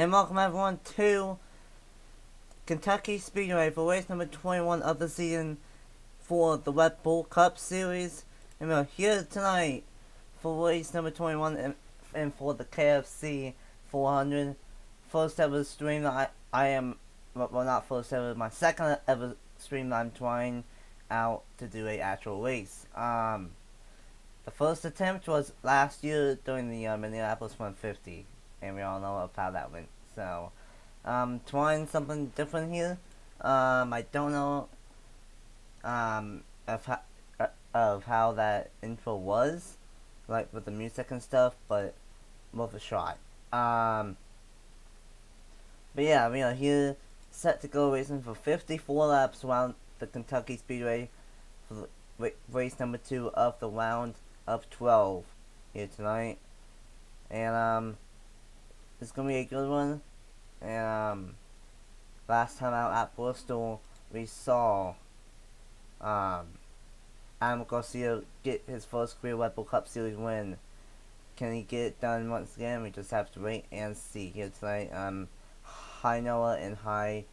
And welcome everyone to Kentucky Speedway for race number 21 of the season for the Red Bull Cup Series. And we're here tonight for race number 21 and for the KFC 400. First ever stream that I am, well not first ever, my second ever stream that I'm trying out to do a actual race. The first attempt was last year during the Minneapolis 150. And we all know how that went. So, trying something different here. I don't know of how that intro was, like with the music and stuff, but worth a shot. But yeah, we are here, set to go racing for 54 laps around the Kentucky Speedway for the race number 2 of the round of 12 here tonight. And it's gonna be a good one. And last time out at Bristol, we saw Adam Garcia get his first career Red Bull Cup Series win. Can he get it done once again? We just have to wait and see here tonight. Hi Noah and hi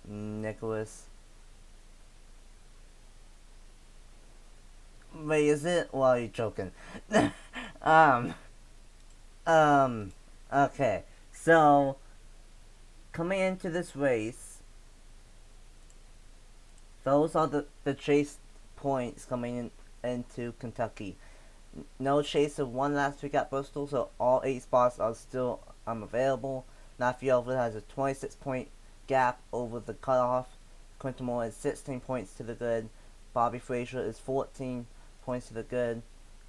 Nicholas. Wait, is it? Well, are you joking? Okay. So, coming into this race, those are the chase points coming into Kentucky. No chase of one last week at Bristol, so all 8 spots are still available. Matthew Elford has a 26 point gap over the cutoff. Quinton Moore is 16 points to the good. Bobby Frazier is 14 points to the good.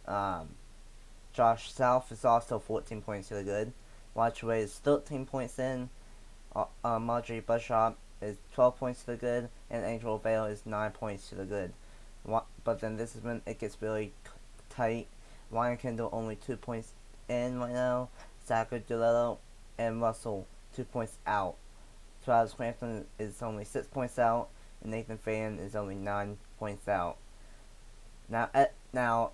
Josh South is also 14 points to the good. Watchaway is 13 points in. Marjorie Bushop is 12 points to the good. And Angel Vale is 9 points to the good. But then this is when it gets really tight. Ryan Kendall only 2 points in right now. Zachary DeLello and Russell 2 points out. Travis Crampton is only 6 points out. And Nathan Fan is only 9 points out. Now,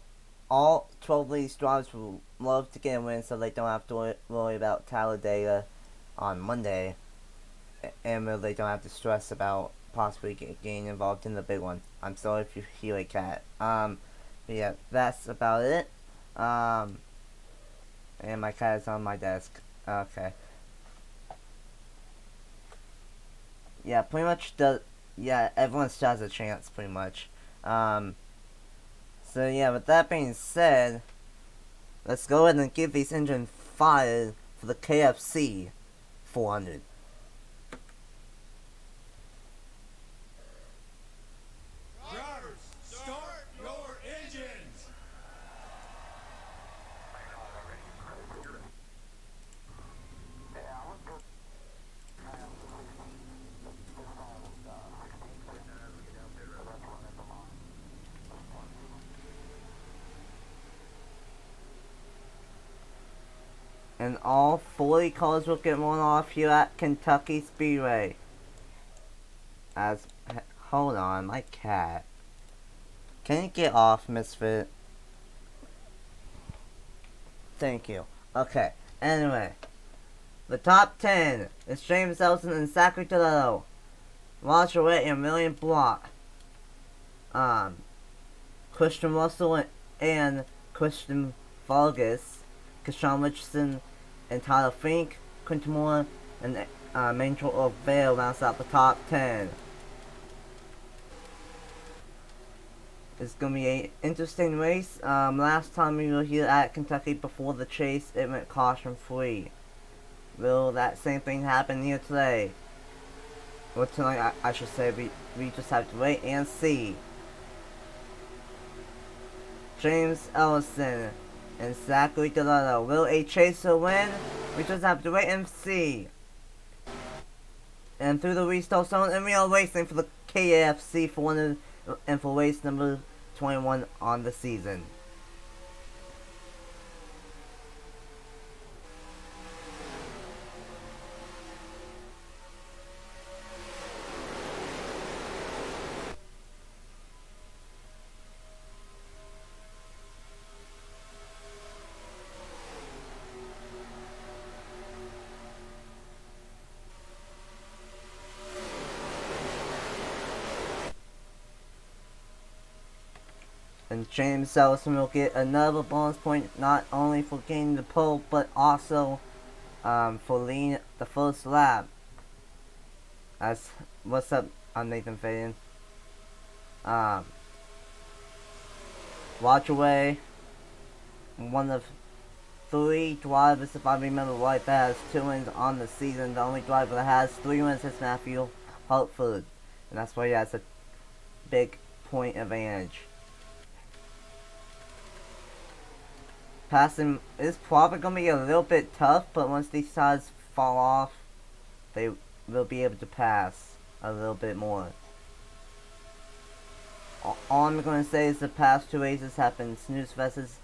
all 12 of these drivers will love to get a win so they don't have to worry about Talladega on Monday. And they don't have to stress about possibly getting involved in the big one. I'm sorry if you hear a cat. But yeah, that's about it. And my cat is on my desk. Okay. Yeah, pretty much everyone still has a chance, pretty much. So yeah, with that being said, let's go ahead and give these engines fired for the KFC 400. Drivers, start your engines! And all 40 cars will get one off here at Kentucky Speedway. Hold on, my cat. Can you get off, Misfit? Thank you. Okay, anyway. The top 10 is James Elson and Zachary DeLello. Roger Witt and William Block. Christian Russell and Christian Vargas. Keshawn Richardson and Tyler Fink. Quinton Moore and Angel of Vale rounds out the top 10. It's gonna be an interesting race. Last time we were here at Kentucky before the chase, it went caution free. Will that same thing happen here today? Or tonight, I should say. We just have to wait and see. James Ellison and Zachary DeLello. Will a chaser win? We just have to wait and see. And through the restart zone, and we are racing for the KFC 400 and for race number 21 on the season. And James Ellison will get another bonus point, not only for gaining the pole, but also for leading the first lap. What's up? I'm Nathan Faden. Watch away. One of 3 drivers, if I remember right, that has 2 wins on the season. The only driver that has 3 wins is Matthew Hartford, and that's why he has a big point advantage. Passing is probably going to be a little bit tough, but once these sides fall off, they will be able to pass a little bit more. All I'm going to say is the past 2 races have been snooze fests.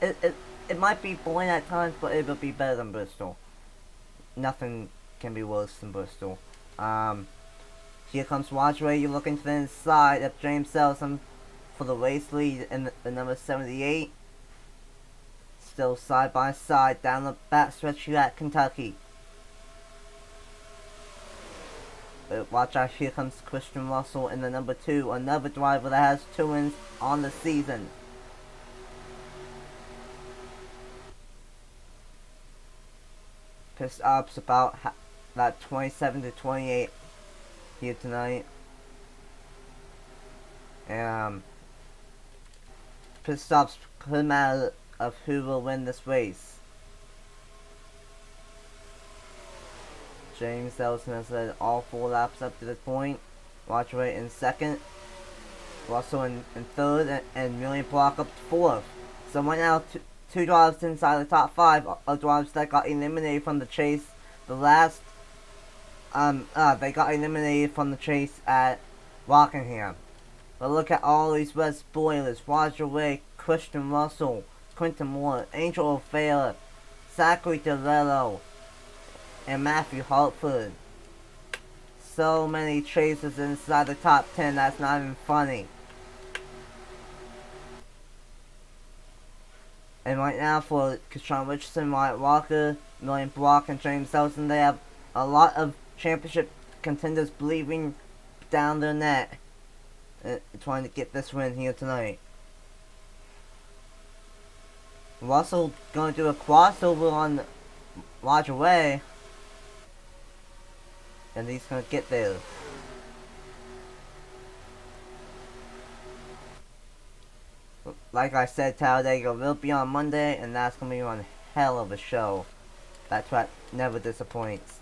It might be boring at times, but it will be better than Bristol. Nothing can be worse than Bristol. Here comes Wadgway. You look into the inside of James Ellison for the race lead in the number 78. Still side by side down the backstretch here at Kentucky. But watch out, here comes Christian Russell in the number 2, another driver that has 2 wins on the season. Pit stops about that 27 to 28 here tonight. Pit stops could matter of who will win this race. James Ellison has led all 4 laps up to this point. Watchway in 2nd. Russell in 3rd, and Million Block up to 4th. So right now, 2 drivers inside the top 5 are drivers that got eliminated from the chase. The last, they got eliminated from the chase at Rockingham. But look at all these red spoilers. Roger Way, Christian Russell, Quinton Moore, Angel O'Fara, Zachary DeLello, and Matthew Hartford. So many chasers inside the top 10, that's not even funny. And right now for Keshawn Richardson, Wyatt Walker, Million Block, and James Ellison, they have a lot of championship contenders breathing down their neck, trying to get this win here tonight. Russell going to do a crossover on Roger Way, and he's going to get there. Like I said, Talladega will be on Monday, and that's going to be one hell of a show. That track never disappoints.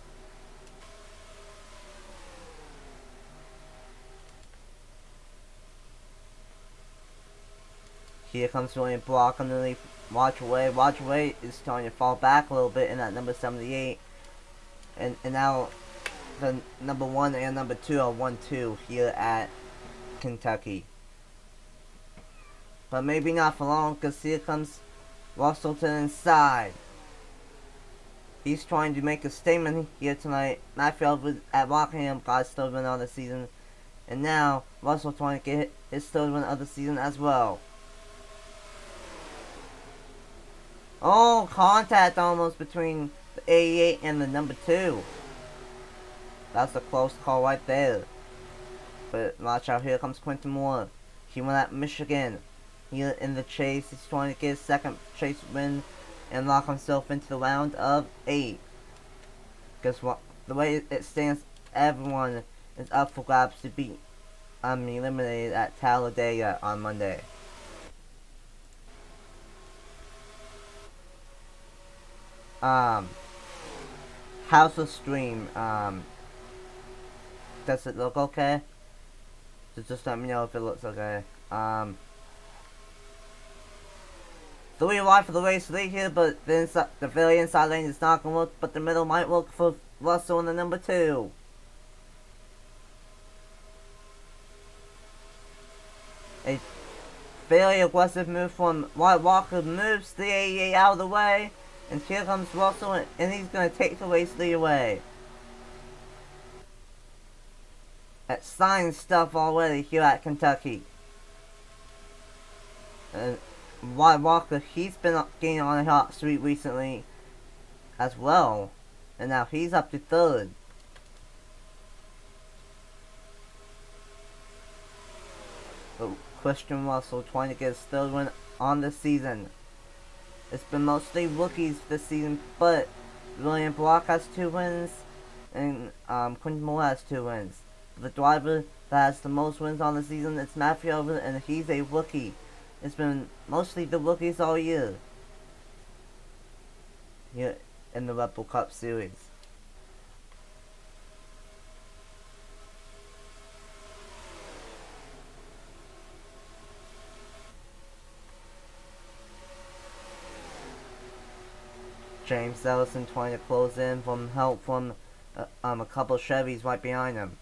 Here comes William Block underneath Watchaway. Watchaway is starting to fall back a little bit in that number 78. And now the number 1 and number 2 are 1-2 here at Kentucky. But maybe not for long, because here comes Russell to the inside. He's trying to make a statement here tonight. Matthew Hartford at Rockingham got his 3rd win of the season. And now Russell trying to get his 3rd win of the season as well. Oh, contact almost between the 88 and the number 2. That's a close call right there. But watch out, here comes Quinton Moore. He won at Michigan. Here in the chase, he's trying to get his 2nd chase win and lock himself into the round of 8. Because the way it stands, everyone is up for grabs to be eliminated at Talladega on Monday. House of Stream, does it look okay? So just let me know if it looks okay. 3 wide for the race lead here, but the very inside lane is not going to work, but the middle might work for Russell in the number 2. A very aggressive move from White Walker moves the 88 out of the way, and here comes Russell, and he's going to take the race lead away. That's sign stuff already here at Kentucky. White Walker, he's been getting on a hot streak recently as well, and now he's up to 3rd. but Christian Russell trying to get his third win on the season. It's been mostly rookies this season, but William Block has 2 wins, and Quentin Moore has 2 wins. The driver that has the most wins on the season is Matthew Over, and he's a rookie. It's been mostly the rookies all year here in the Red Bull Cup Series. James Ellison trying to close in from help from a couple Chevys right behind him.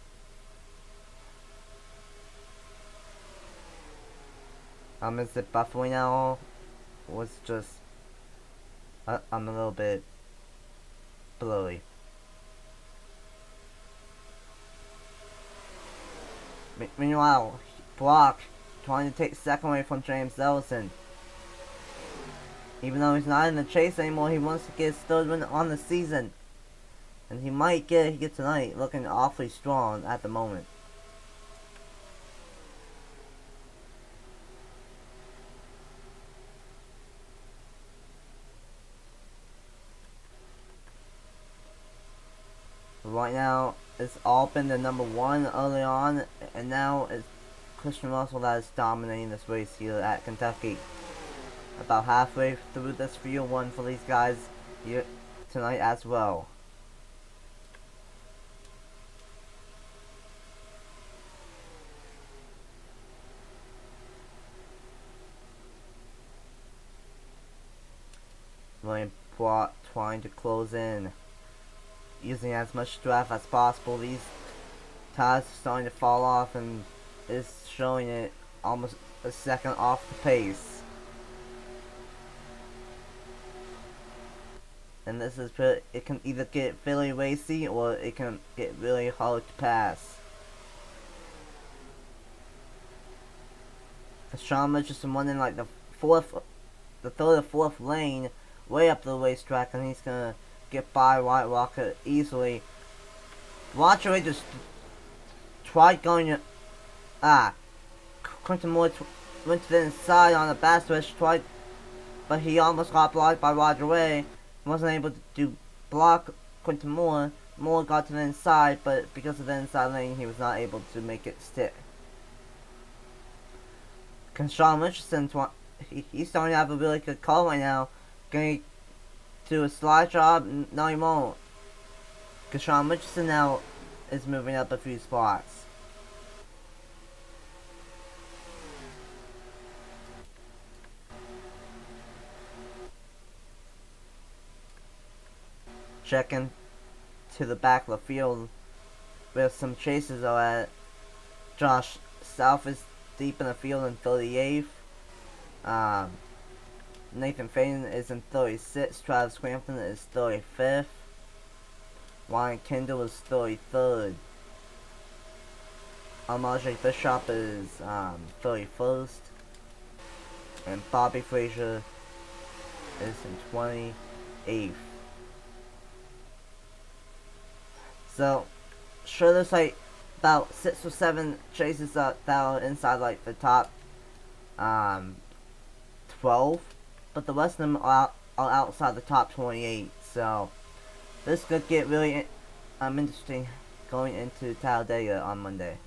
Is it buffering at all? Was just I'm a little bit blurry. Meanwhile, Block trying to take second away from James Ellison. Even though he's not in the chase anymore, he wants to get his third win on the season. And he might get it here tonight, looking awfully strong at the moment. Right now, it's all been the number 1 early on, and now it's Christian Russell that is dominating this race here at Kentucky. About halfway through this field one for these guys here tonight as well. William Plot trying to close in, using as much draft as possible. These tires are starting to fall off and is showing it almost a second off the pace. And this is pretty, it can either get really racy or it can get really hard to pass. Sean Mitchell running like the third or fourth lane way up the racetrack, and he's gonna get by White Rocket easily. Watch away just tried going to Quentin Moore went to the inside on the back switch, tried, but he almost got blocked by Roger Way. Wasn't able to block Quentin Moore. Moore got to the inside, but because of the inside lane, he was not able to make it stick. Sean Richardson, he's starting to have a really good call right now. Going to do a slide job? No, he won't. Sean Richardson now is moving up a few spots. Checking to the back of the field where some chases are at. Josh South is deep in the field in 38th. Nathan Faden is in 36th. Travis Crampton is 35th. Ryan Kendall is 33rd. Amaje Bishop is 31st. And Bobby Frazier is in 28th. So, sure, there's like about 6 or 7 chases that are inside like the top 12, but the rest of them are outside the top 28. So, this could get really interesting going into Talladega on Monday.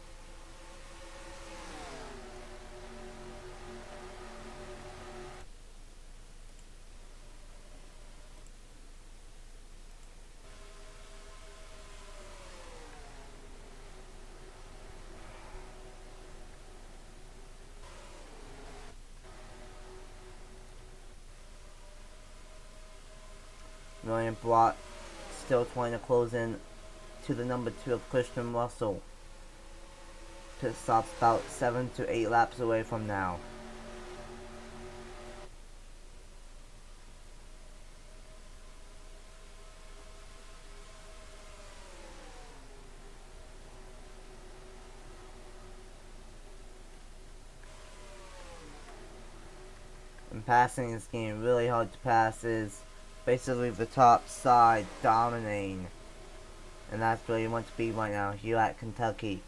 William Block still trying to close in to the number 2 of Christian Russell. Pit stops about 7 to 8 laps away from now. And passing is getting really hard to pass. Is basically the top side dominating, and that's where you want to be right now here at Kentucky.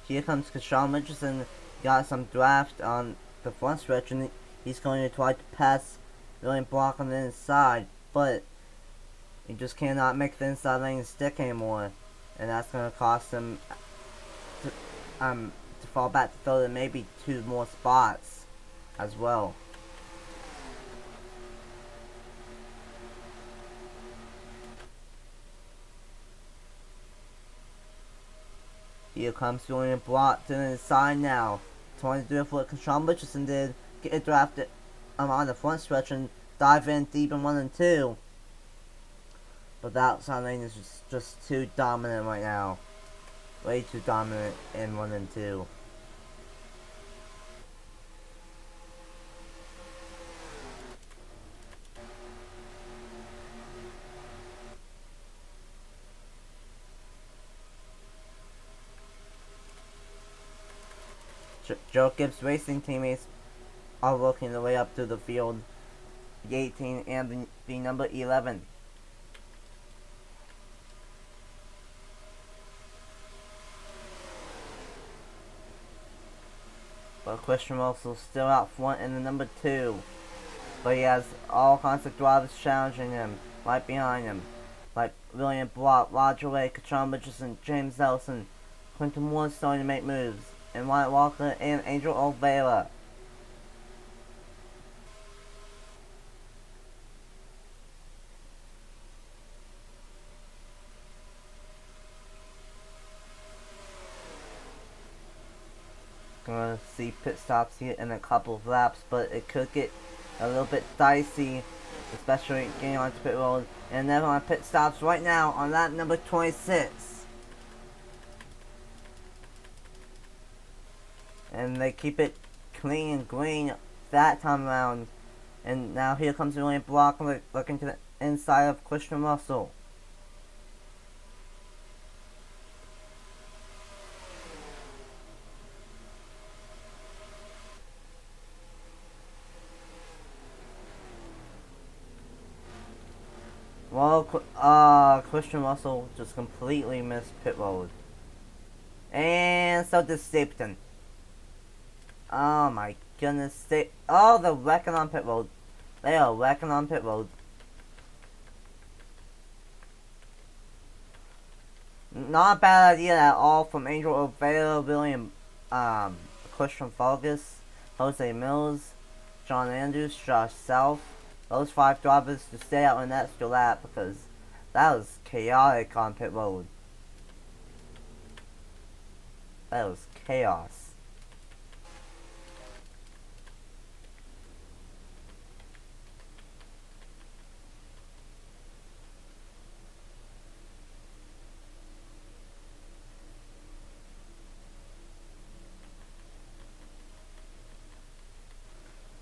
here comes Keshawn Richardson. Got some draft on the front stretch, and he's going to try to pass William Block on the inside, but he just cannot make the inside lane stick anymore, and that's going to cost him to fall back to third and maybe 2 more spots as well. Here comes William Block to the inside now, trying to do it for what Keshawn Richardson did, get it drafted on the front stretch and dive in deep in 1 and 2. But the outside lane is just too dominant right now. Way too dominant in 1 and 2. Joe Gibbs Racing teammates are working their way up to the field. The 18 and the number 11. But Christian Russell's still out front in the number 2. But he has all kinds of drivers challenging him, right behind him. Like William Block, Roger Way, Keshawn Richardson, James Ellison, Quentin Moore starting to make moves, and Wyatt Walker and Angel Oliveira. Gonna see pit stops here in a couple of laps, but it could get a little bit dicey, especially getting onto pit road. And then on pit stops right now on lap number 26. And they keep it clean and green that time around. And now here comes William Block looking to the inside of Christian Russell. Well, Christian Russell just completely missed pit road. And so did Stapleton. Oh my goodness. They're wrecking on pit road. They are wrecking on pit road. Not a bad idea at all from Angel Oliveira, William, Christian Fergus, Jose Mills, John Andrews, Josh South. Those 5 drivers to stay out an extra lap because that was chaotic on pit road. That was chaos.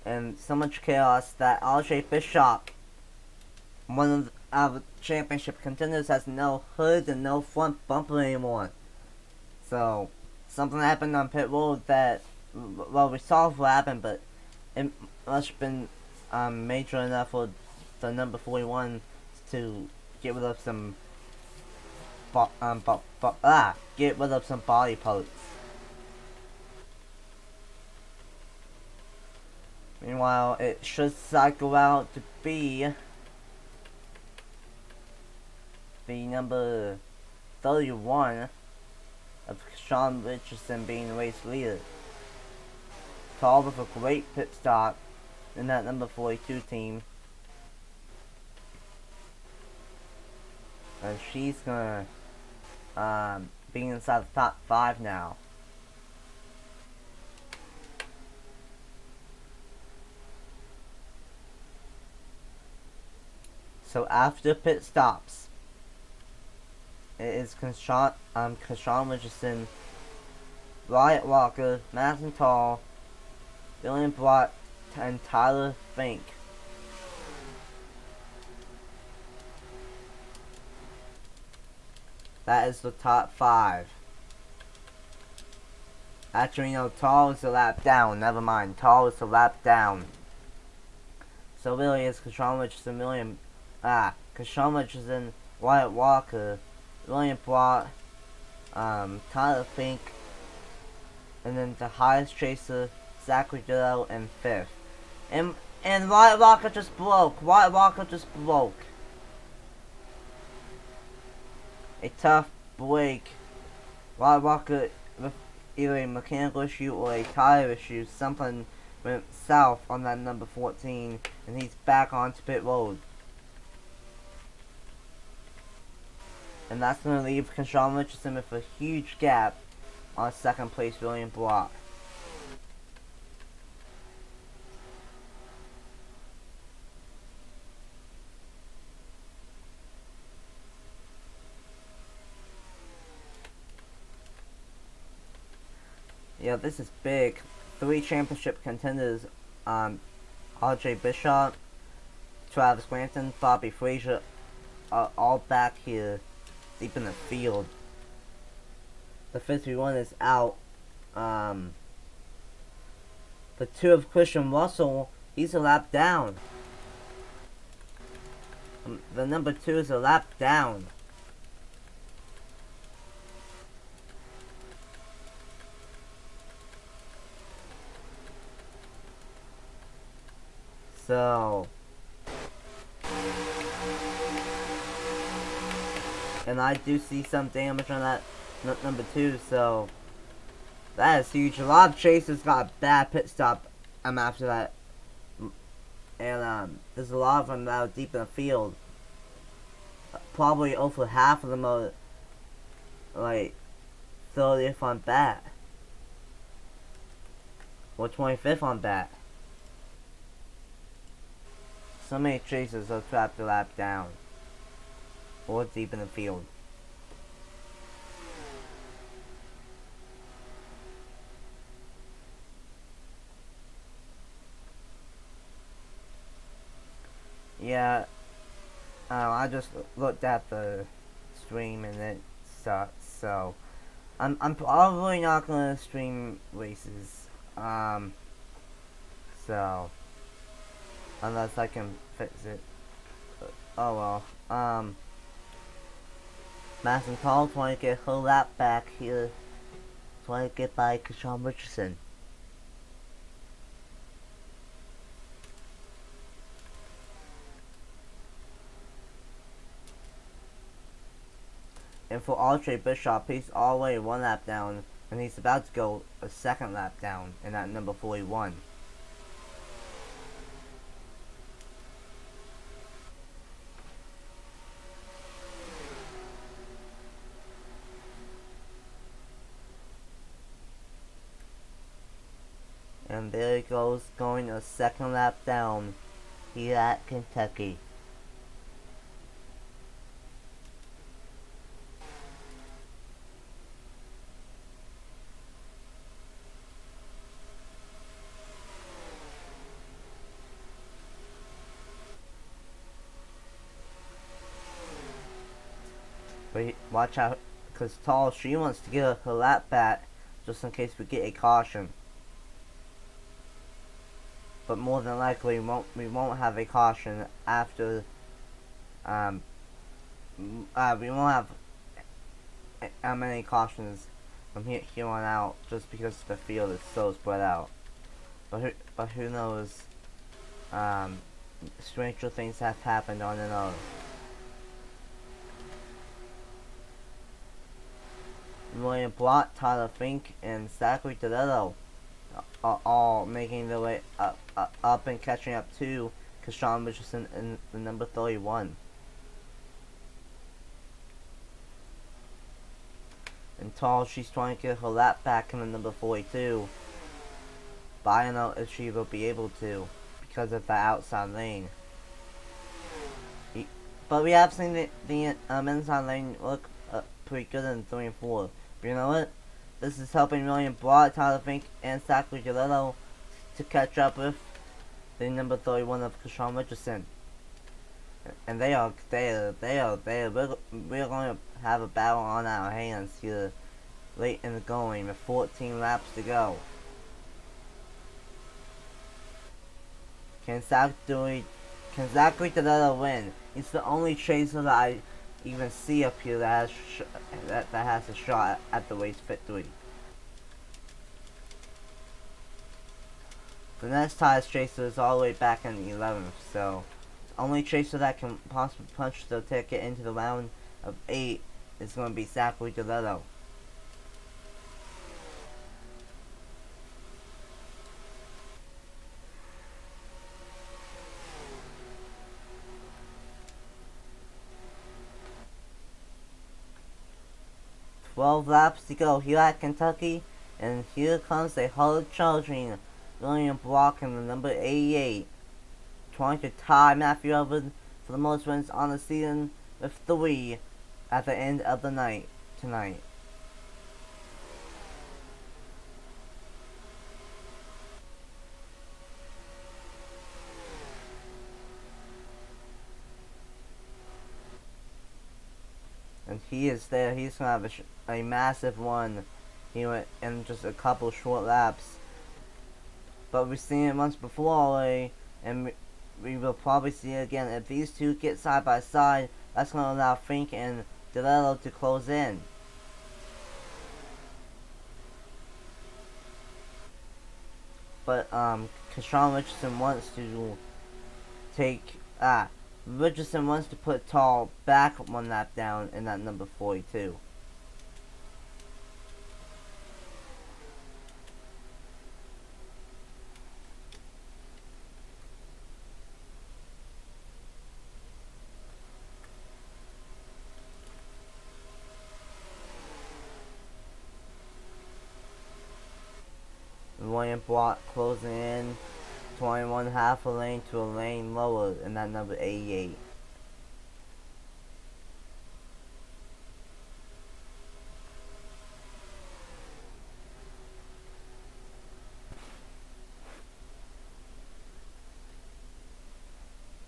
And so much chaos that RJ Bishop, one of our championship contenders, has no hood and no front bumper anymore. So, something happened on pit road that, well, we saw what happened, but it must have been major enough for the number 41 to get rid of some get rid of some body parts. Meanwhile, it should cycle out to be the number 31 of Keshawn Richardson being the race leader. Tall with a great pit stop in that number 42 team. And she's gonna be inside the top 5 now. So after pit stops, it is Keshawn Richardson, Wyatt Walker, Madison Tall, William Block, and Tyler Fink. That is the top 5. Actually, no, Tall is a lap down. Never mind, Tall is a lap down. So really, it's Keshawn Richardson, Keshawn Richardson, Wyatt Walker, William Block, Tyler Fink, and then the highest chaser, Zachary Dillo, in 5th. And White Rocket just broke. White Rocket just broke. A tough break. White Rocket with either a mechanical issue or a tire issue. Something went south on that number 14, and he's back onto pit road. And that's going to leave Kershawn Richardson with a huge gap on second place William Block. Yeah, this is big. 3 championship contenders, RJ Bishop, Travis Granton, Bobby Frazier, are all back here, deep in the field. The 51 is out. The 2 of Christian Russell, he's a lap down. The number 2 is a lap down. So, and I do see some damage on that number 2, so that is huge. A lot of chasers got a bad pit stop after that, and there's a lot of them that are deep in the field. Probably over half of them are like 30th on bat or 25th on bat. So many chasers are trapped a lap down or deep in the field. Yeah, I just looked at the stream and it sucks, so I'm probably not gonna stream races, so unless I can fix it. Oh well. Madison Call trying to get her lap back here, trying to get by Kershawn Richardson. And for RJ Bishop, he's already 1 lap down, and he's about to go a 2nd lap down in that number 41. And there he goes, going a 2nd lap down here at Kentucky. But watch out, because Tall, she wants to get her lap back just in case we get a caution. But more than likely, we won't have a caution after. We won't have many cautions from here on out, just because the field is so spread out. But who knows? Stranger things have happened on and on. William Blott, Tyler Fink, and Zachary Dillo are all making their way up and catching up to Kershawn Richardson in the number 31. And Tall, she's trying to get her lap back in the number 42. But I don't know if she will be able to because of the outside lane. But we have seen the inside lane look pretty good in 3 and 4. But you know what? This is helping William Blott, Tyler Fink, and Zachary Dillo to catch up with the number 31 of Kershawn Richardson. And we're going to have a battle on our hands here late in the going with 14 laps to go. Can Zachary Dillo win? He's the only chaser that I even see up here that has a shot at the race victory. The next highest chaser is all the way back in the 11th, so the only chaser that can possibly punch the ticket into the round of 8 is going to be Zachary DeLetto. "12 laps to go here at Kentucky, and here comes a hard charging William Block in the number 88, trying to tie Matthew Evans for the most wins on the season with 3 at the end of the night tonight. And he is there. He's going to have a massive one here in just a couple short laps. But we've seen it once before already, and we will probably see it again. If these two get side by side, that's going to allow Fink and DeLetto to close in. But Keshawn Richardson wants to Richardson wants to put Tall back one lap down in that number 42. William Block closing in 21 half a lane to a lane lower in that number 88.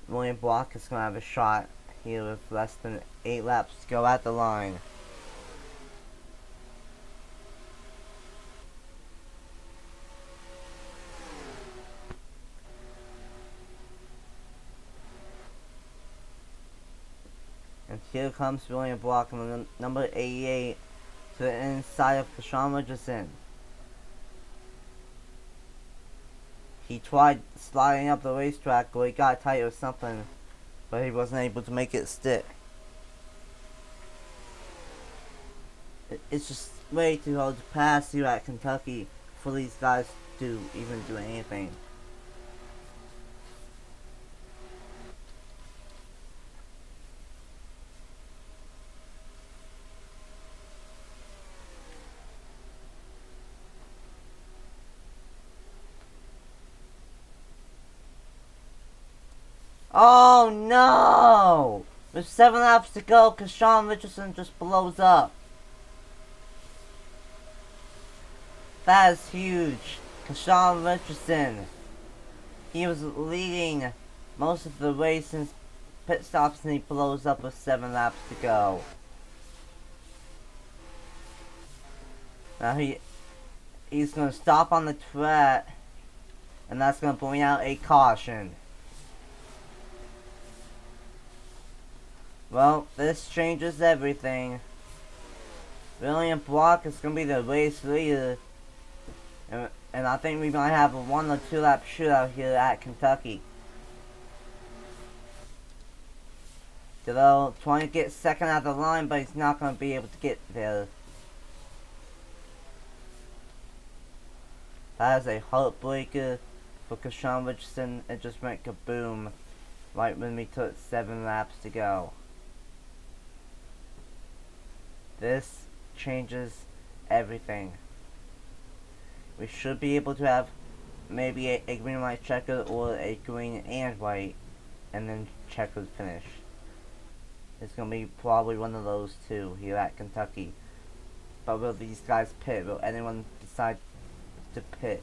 William Block is going to have a shot here with less than 8 laps to go at the line. And here comes William Block on the number 88 to the inside of Keshawn Richardson. He tried sliding up the racetrack where he got tight or something, but he wasn't able to make it stick. It's just way too hard to pass here at Kentucky for these guys to even do anything. Oh no! With 7 laps to go, Keshawn Richardson just blows up. That is huge. Keshawn Richardson. He was leading most of the race since pit stops, and he blows up with 7 laps to go. Now he's going to stop on the track, and that's going to bring out a caution. Well, this changes everything. William Block is going to be the race leader. And I think we might have a 1 or 2 lap shootout here at Kentucky. DeLetto trying to get second out of the line, but he's not going to be able to get there. That is a heartbreaker for Keshawn Richardson. It just went kaboom right when we took 7 laps to go. This changes everything. We should be able to have maybe a green white checker or a green and white, and then checkered finish. It's going to be probably one of those two here at Kentucky. But will these guys pit? Will anyone decide to pit?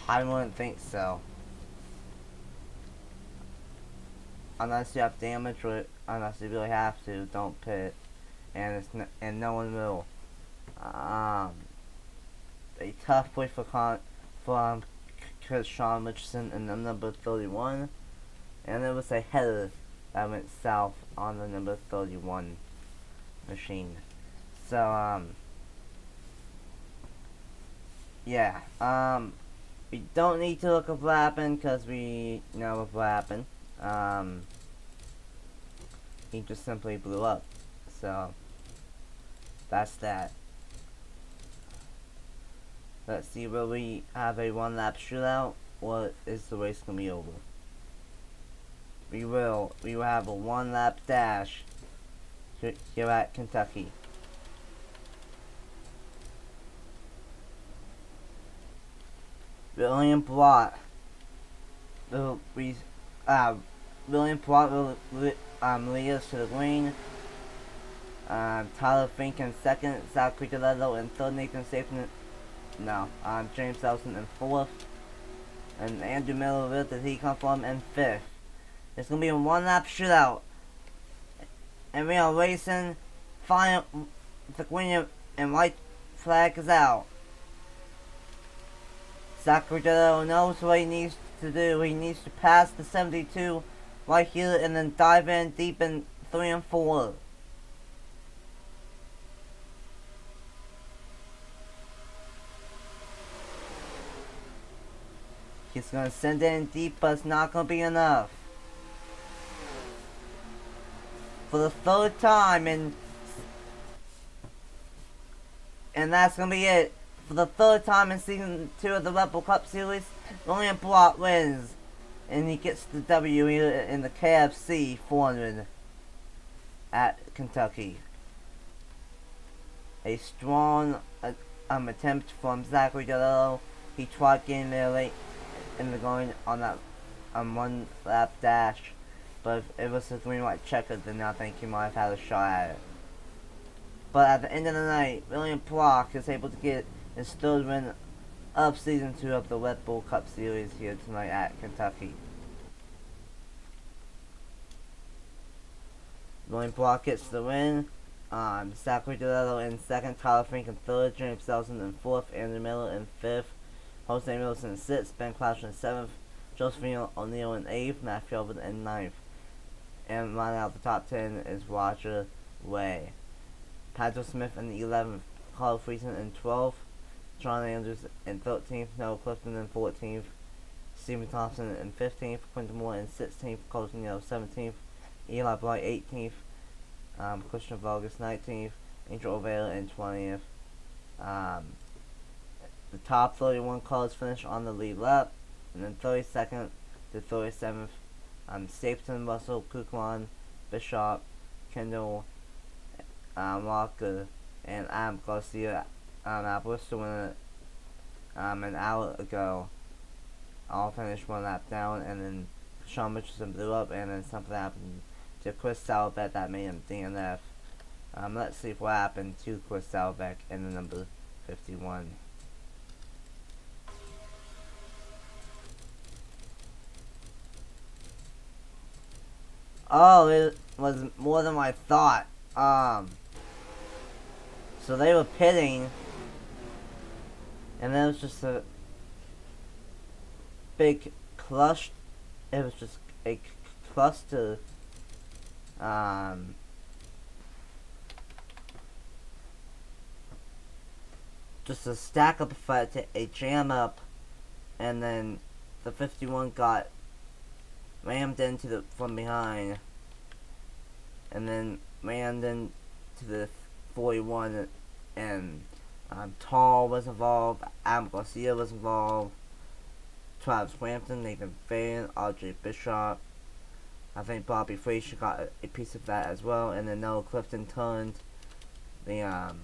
I wouldn't think so. Unless you have damage, or unless you really have to, don't pit, and no one will. A tough way for Keshawn Richardson in the number 31, and there was a header that went south on the number 31 machine. So yeah, we don't need to look up what happened because we know what happened. He just simply blew up. So, that's that. Let's see, will we have a one-lap shootout, or is the race gonna be over? We will have a one-lap dash here at Kentucky. William Blott will lead us to the green. Tyler Fink in second, Zachary Deletto in third, Nathan Safin, James Nelson in fourth, and Andrew Miller, where did he come from, in fifth. It's gonna be a one-lap shootout, and we are racing. Final, the green and white flag is out. Zachary Deletto knows what he needs to do. He needs to pass the 72 right here and then dive in deep in 3 and 4. He's gonna send it in deep, but it's not gonna be enough. For the third time, and that's gonna be it. For the third time in season 2 of the Red Bull Cup Series, William Blott wins, and he gets the W in the KFC 400 at Kentucky. A strong attempt from Zachary Deletto. He tried getting there late in the going on that one lap dash, but if it was a green-white checker, then I think he might have had a shot at it. But at the end of the night, William Block is able to get his third win of season 2 of the Red Bull Cup Series here tonight at Kentucky. William Block gets the win. Zachary Deletto in second, Tyler Fink in third, James Nelson in fourth, Andrew Miller in fifth, Jose Mills in sixth, Ben Clash in seventh, Josephine O'Neill in eighth, Matt Felvin in ninth. And rounding out the top 10 is Roger Way. Patrick Smith in 11th, Carl Friesen in 12th, John Andrews in 13th, Noah Clifton in 14th, Stephen Thompson in 15th, Quentin Moore in 16th, Colton Yellow 17th, Eli Blight 18th, Christian Vargas 19th, Angel Overa in 20th. The top 31 cars finished on the lead lap, and then 32nd to 37th, Stapleton, Russell, Kuklon, Bishop, Kendall, Walker, and Adam Garcia. Bristol winner an hour ago. All finished one lap down, and then Sean Mitchelson blew up, and then something happened to Chris Salbeck that made him DNF. Let's see what happened to Chris Salbeck in the number 51. Oh, it was more than I thought. So they were pitting, and then it was just a big cluster. It was just a cluster. Just a stack up effect, a jam up, and then the 51 got rammed into from behind, and then rammed into the 41, and Tall was involved, Adam Garcia was involved, Travis Frampton, Nathan Fain, RJ Bishop. I think Bobby Frazier got a piece of that as well, and then Noah Clifton turned the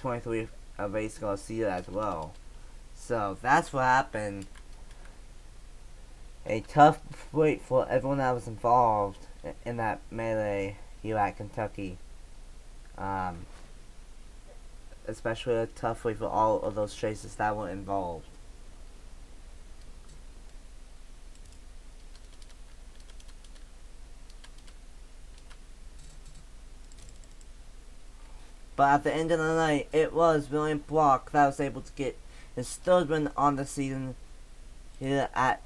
23 of Ace Garcia as well. So that's what happened. A tough wait for everyone that was involved in that melee here at Kentucky. Especially a tough wait for all of those chases that were involved. But at the end of the night, it was William Block that was able to get his third win on the season here at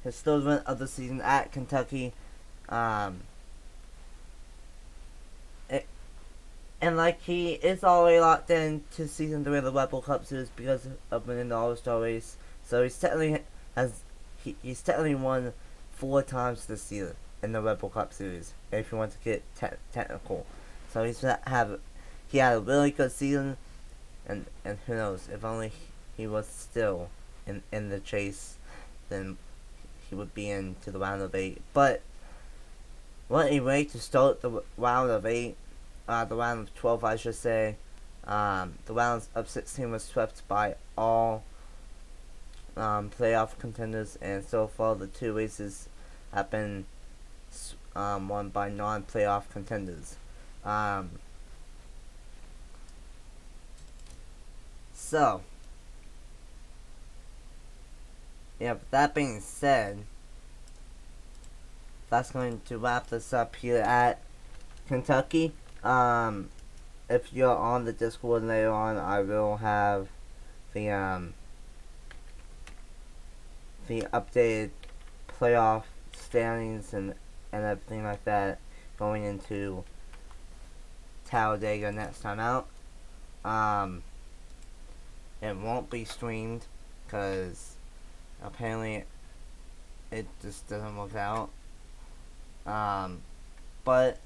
his third win of the season at And like he is already locked in to season 3 of the Red Bull Cup Series because of winning the All-Star race. So he's technically won 4 times this year in the Red Bull Cup Series, if you want to get technical. So he had a really good season, and who knows, if only he was still in the chase, then he would be into the round of 8. But what a way to start the round of 8. The round of 12, I should say. The round of 16 was swept by all playoff contenders, and so far the 2 races have been won by non-playoff contenders. So, yeah, with that being said, that's going to wrap this up here at Kentucky. If you're on the Discord later on, I will have the updated playoff standings and everything like that going into Talladega next time out. It won't be streamed because apparently it just doesn't work out. But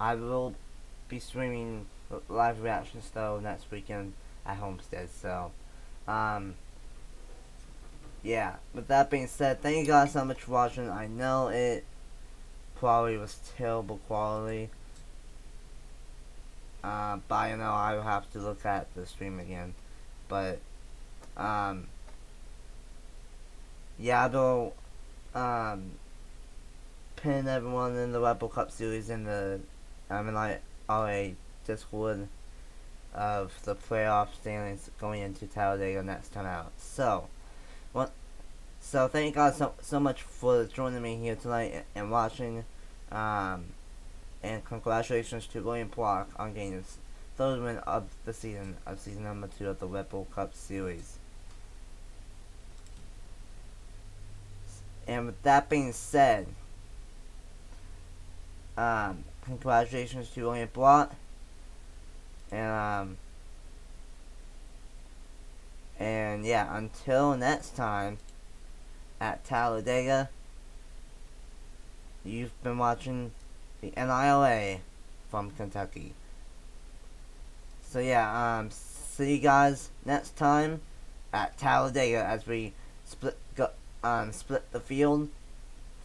I will be streaming live reactions though next weekend at Homestead. So, yeah. With that being said, thank you guys so much for watching. I know it probably was terrible quality. But I know I will have to look at the stream again. But, yeah, I will, pin everyone in the Red Bull Cup Series in the, LA Discord of the playoff standings going into Talladega next time out. So thank you guys so much for joining me here tonight and watching. And congratulations to William Block on getting his 3rd win of the season, of season number 2 of the Red Bull Cup Series. And with that being said, congratulations to William Block. And yeah, until next time at Talladega, you've been watching the NIRA from Kentucky. So yeah, see you guys next time at Talladega as we split the field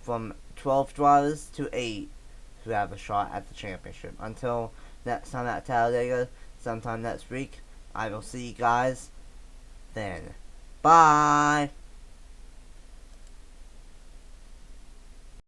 from 12 drivers to 8 who have a shot at the championship. Until next time at Talladega, sometime next week, I will see you guys then. Bye!